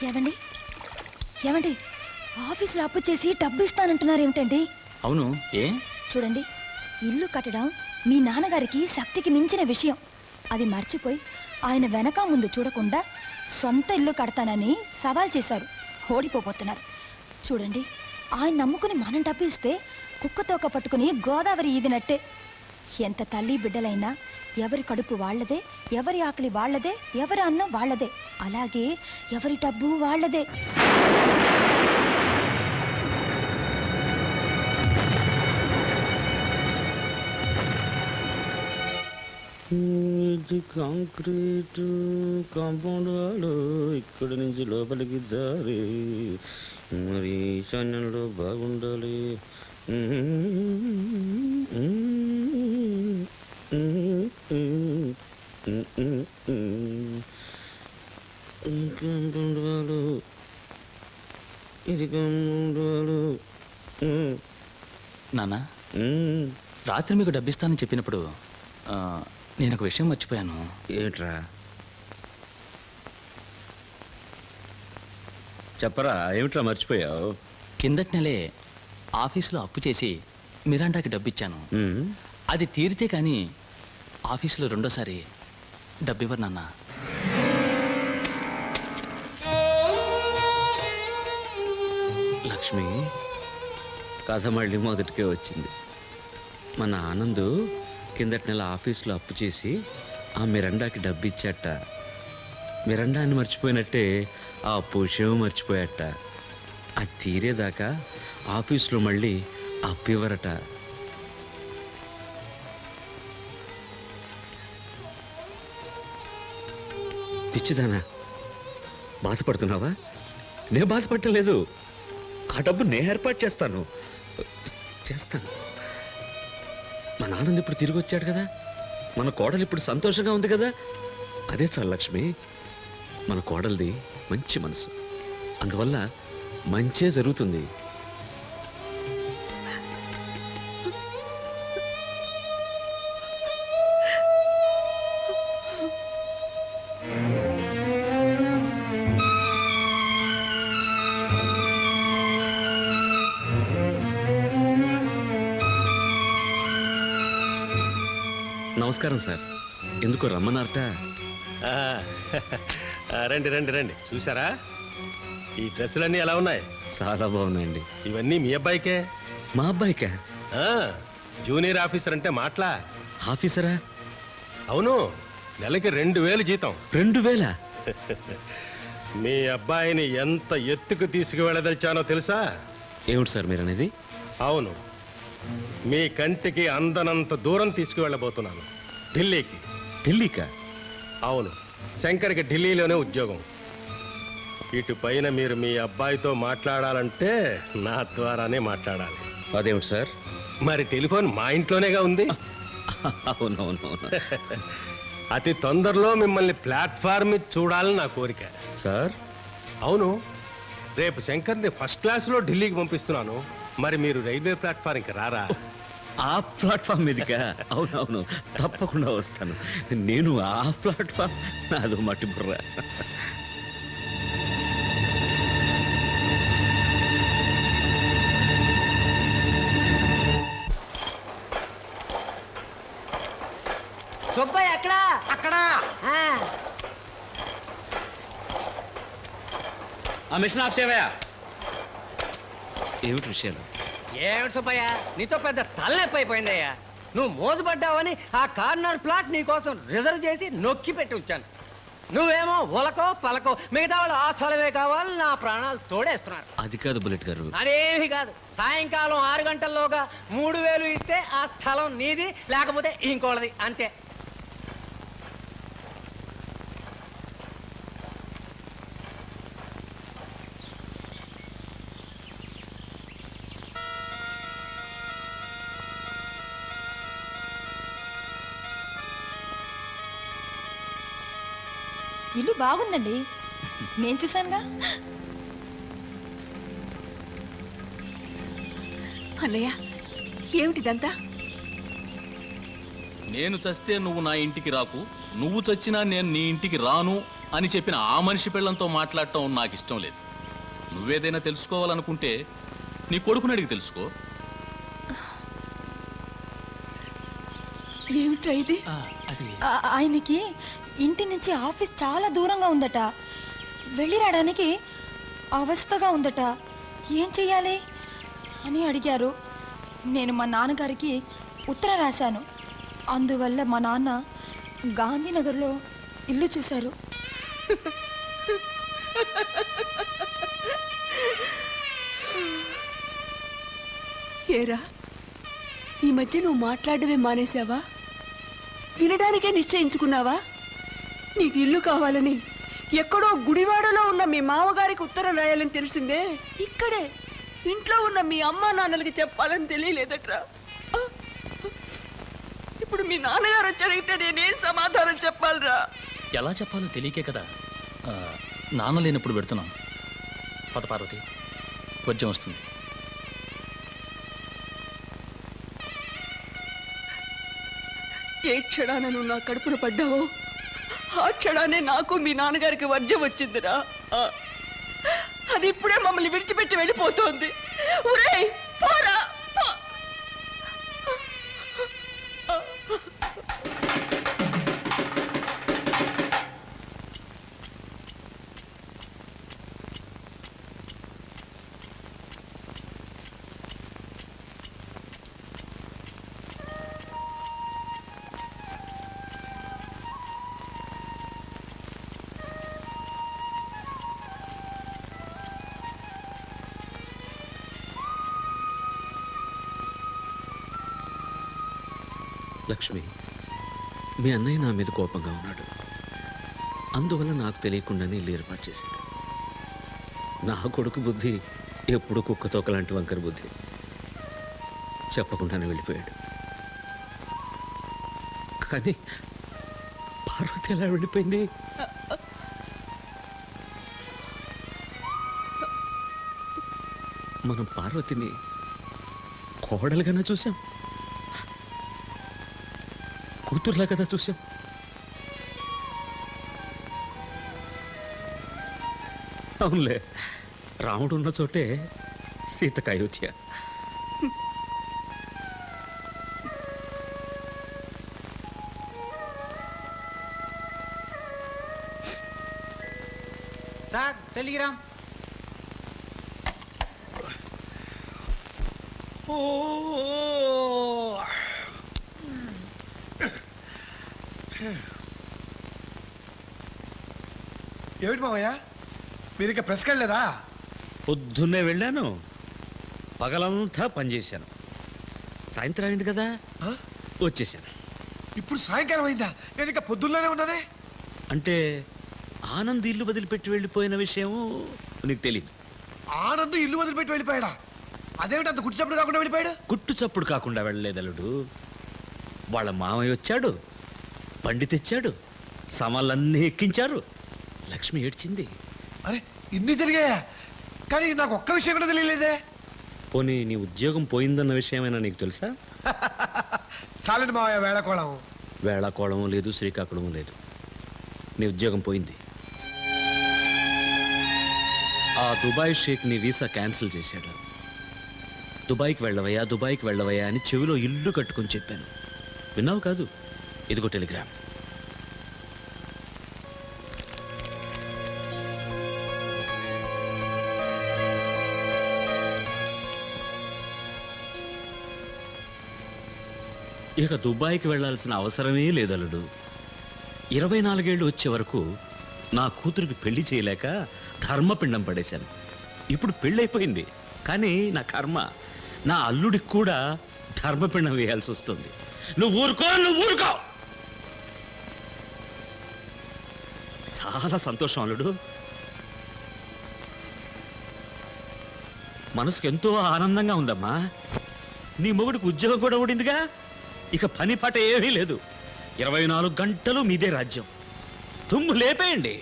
ఏమండి ఏమండి ఆఫీసులో అప్పు చేసి డబ్బు ఇస్తానంటున్నారు ఏమిటండి? అవును, ఏ? చూడండి, ఇల్లు కట్టడం మీ నాన్నగారికి శక్తికి మించిన విషయం. అది మర్చిపోయి ఆయన వెనక ముందు చూడకుండా సొంత ఇల్లు కడతానని సవాల్ చేశారు. ఓడిపోబోతున్నారు. చూడండి, ఆయన నమ్ముకుని మనం డబ్బు ఇస్తే కుక్కతోక పట్టుకుని గోదావరి ఈదినట్టే. ఎంత తల్లి బిడ్డలైనా ఎవరి కడుపు వాళ్లదే, ఎవరి ఆకలి వాళ్లదే, ఎవరి అన్నం వాళ్లదే. అలాగే ఎవరి డబ్బు వాళ్లదే. ఇది కాంక్రీట్ కాంపౌండ్ వాడు ఇక్కడ నుంచి లోపలికి దారి మరి ఈశాన్యంలో బాగుండాలి. కాంపౌండ్ వాడు ఇది కాంపౌండ్ వాడు. నాన్న, రాత్రి మీకు డబ్బిస్తానని చెప్పినప్పుడు నేను ఒక విషయం మర్చిపోయాను. ఏట్రా చెప్పరా, ఏమిట్రా మర్చిపోయావు? కిందటి నెలే ఆఫీసులో అప్పు చేసి మిరాండాకి డబ్బిచ్చాను. అది తీరితే కానీ ఆఫీసులో రెండోసారి డబ్బివ్వరు నాన్న. లక్ష్మి, కథ మళ్ళీ మొదటికే వచ్చింది. మన ఆనందు కిందటి నెల ఆఫీసులో అప్పు చేసి ఆ మిరండాకి డబ్బు ఇచ్చాట. మిరండాన్ని మర్చిపోయినట్టే ఆ అప్పు విషయం మర్చిపోయాట. అది తీరేదాకా ఆఫీసులో మళ్ళీ అప్పు ఇవ్వరట. పిచ్చిదానా, బాధపడుతున్నావా? నేను బాధపడలేదు. ఆ డబ్బు నేను ఏర్పాటు చేస్తాను. మా నాన్న ఇప్పుడు తిరిగి వచ్చాడు కదా, మన కోడలు ఇప్పుడు సంతోషంగా ఉంది కదా. అదే చాలు లక్ష్మి. మన కోడలిది మంచి మనసు, అందువల్ల మంచే జరుగుతుంది. నమస్కారం సార్. ఎందుకో రమ్మన్నారట? రండి రండి రండి. చూసారా ఈ డ్రెస్సులన్నీ ఎలా ఉన్నాయి? చాలా బాగున్నాయండి. ఇవన్నీ మీ అబ్బాయికే. మా అబ్బాయికా? జూనియర్ ఆఫీసర్ అంటే మాటలా? ఆఫీసరా? అవును, నెలకి 2000 జీతం. 2000? మీ అబ్బాయిని ఎంత ఎత్తుకు తీసుకువెళ్ళదలిచానో తెలుసా? ఏమిటి సార్ మీరు అనేది? అవును, మీ కంటికి అందనంత దూరం తీసుకువెళ్ళబోతున్నాను. ఢిల్లీకి. ఢిల్లీకా? అవును, శంకర్కి ఢిల్లీలోనే ఉద్యోగం. ఇటు పైన మీరు మీ అబ్బాయితో మాట్లాడాలంటే నా ద్వారానే మాట్లాడాలి. అదేమిటి సార్? మరి టెలిఫోన్ మా ఇంట్లోనేగా ఉంది. అవునవునవును. అతి తొందరలో మిమ్మల్ని ప్లాట్ఫామ్ మీద చూడాలని నా కోరిక. సార్? అవును, రేపు శంకర్ని ఫస్ట్ క్లాస్లో ఢిల్లీకి పంపిస్తున్నాను. మరి మీరు రైల్వే ప్లాట్ఫారంకి రారా? ఆ ప్లాట్ఫామ్ మీదికా? అవునవును, తప్పకుండా వస్తాను. నేను ఆ ప్లాట్ఫామ్ నాదో మట్టి బుర్ర. సుబ్బయ్య ఎక్కడా? అక్కడా. ఆ మిషన్ ఆఫ్ చేయవా? ఏమిటి విషయాలు? ఏమిటి సుబ్బయ్య, నీతో పెద్ద తలనొప్పి అయిపోయిందయ్యా. నువ్వు మోసపడ్డావని ఆ కార్నర్ ప్లాట్ నీకోసం రిజర్వ్ చేసి నొక్కి పెట్టి ఉంచాను. నువ్వేమో ఉలకో పలకో, మిగతా వాళ్ళు ఆ స్థలమే కావాలని నా ప్రాణాలు తోడేస్తున్నారు. అది కాదు బుల్లెట్ గారు. అదేమి కాదు. సాయంకాలం 6 గంటల్లోగా 3000 ఇస్తే ఆ స్థలం నీది, లేకపోతే ఇంకోళ్ళది, అంతే. ఇల్లు బాగుందండి, నేను చూశానుగా. అన్నయ్య, ఏమిటిదంతా? నేను చస్తే నువ్వు నా ఇంటికి రాకు, నువ్వు చచ్చినా నేను నీ ఇంటికి రాను అని చెప్పిన ఆ మనిషి పిల్లంతో మాట్లాడటం నాకు ఇష్టం లేదు. నువ్వేదైనా తెలుసుకోవాలనుకుంటే నీ కొడుకుని అడిగి తెలుసుకో. ఏమిట్రా ఇది? అది ఆయనకి ఇంటి నుంచి ఆఫీస్ చాలా దూరంగా ఉందట. వెళ్ళి రావడానికి అవస్థగా ఉందట. ఏం చెయ్యాలి అని అడిగారు. నేను మా నాన్నగారికి ఉత్తరం రాశాను. అందువల్ల మా నాన్న గాంధీనగర్లో ఇల్లు చూశారు. ఏరా, ఈ మధ్య నువ్వు మాట్లాడమే మానేశావా? వినడానికే నిశ్చయించుకున్నావా? నీకు ఇల్లు కావాలని ఎక్కడో గుడివాడలో ఉన్న మీ మామగారికి ఉత్తరం రాయాలని తెలిసిందే. ఇక్కడే ఇంట్లో ఉన్న మీ అమ్మా నాన్నలకి చెప్పాలని తెలియలేదట్రా. ఇప్పుడు మీ నాన్నగారు వచ్చి అడిగితే నేనేం సమాధానం చెప్పాలరా? ఎలా చెప్పాలో తెలియకే కదా నాన్న లేనప్పుడు పెడుతున్నాం. పద పార్వతి, వర్జం వస్తుంది. ఏ క్షణాన నువ్వు నా కడుపున పడ్డావో ఆ క్షణానే నాకు మీ నాన్నగారికి వర్జం వచ్చిందిరా. అది ఇప్పుడే మమ్మల్ని విడిచిపెట్టి వెళ్ళిపోతోంది. ఒరేయ్, పోరా, పో. లక్ష్మి, మీ అన్నయ్య నా మీద కోపంగా ఉన్నాడు. అందువల్ల నాకు తెలియకుండానే ఇల్లు ఏర్పాటు చేశాడు. నా కొడుకు బుద్ధి ఎప్పుడు కుక్కతోక లాంటి వంకర బుద్ధి. చెప్పకుండానే వెళ్ళిపోయాడు. కానీ పార్వతి ఎలా వెళ్ళిపోయింది? మనం పార్వతిని కోడలుగానే చూసాం, కూతుర్లా కదా చూసాం. అవునులే, రాముడు ఉన్న చోటే సీతకు అయోధ్య. Sir Telegram. ఏమిటి మావయ్య, మీరు ఇక ప్రెస్కి వెళ్ళలేదా? పొద్దున్నే వెళ్ళాను, పగలంతా పనిచేశాను. సాయంత్రం అయింది కదా వచ్చేసాను. ఇప్పుడు సాయంకాలం అయిందా? నేను ఇక పొద్దున్నే ఉన్నానే. అంటే ఆనంద్ ఇల్లు వదిలిపెట్టి వెళ్ళిపోయిన విషయం నీకు తెలియదు. ఆనంద్ ఇల్లు వదిలిపెట్టి వెళ్ళిపోయాడా? అదేమిటి అంత గుట్టు చప్పుడు కాకుండా వెళ్ళిపోయాడు? గుట్టు చప్పుడు కాకుండా వెళ్ళలేదు అల్లుడు. వాళ్ళ మామయ్య వచ్చాడు, బండి తెచ్చాడు, సామాన్లన్నీ ఎక్కించారు. లక్ష్మి ఏడ్చింది. అరే, ఇన్ని జరిగాయా? కానీ నాకు ఒక్క విషయం కూడా తెలియలేదే. పోనీ నీ ఉద్యోగం పోయిందన్న విషయమైనా నీకు తెలుసా? చాలండి మావయ్య వేళకోళం. వేళాకోళము లేదు, శ్రీకాకుళము లేదు. నీ ఉద్యోగం పోయింది. ఆ దుబాయ్ షేక్ నీ వీసా క్యాన్సిల్ చేశాడు. దుబాయ్కి వెళ్ళవయ్యా, దుబాయ్కి వెళ్ళవయ్యా అని చెవిలో ఇల్లు కట్టుకొని చెప్పాను. విన్నావు కాదు? ఇదిగో టెలిగ్రామ్. ఇక దుబాయ్కి వెళ్లాల్సిన అవసరమే లేదలుడు. 24 ఏళ్ళు వచ్చే వరకు నా కూతురికి పెళ్లి చేయలేక ధర్మపిండం పడేశాను. ఇప్పుడు పెళ్ళైపోయింది, కానీ నా కర్మ, నా అల్లుడికి కూడా ధర్మపిండం వేయాల్సి వస్తుంది. నువ్వు ఊరుకో, నువ్వు ఊరుకో. చాలా సంతోషం అల్లుడు. మనసుకు ఎంతో ఆనందంగా ఉందమ్మా. నీ మొగుడికి ఉద్యోగం కూడా ఊడిందిగా. ఇక పని పాట ఏమీ లేదు. 24 గంటలు మీదే రాజ్యం. తుమ్ము లేపేయండి.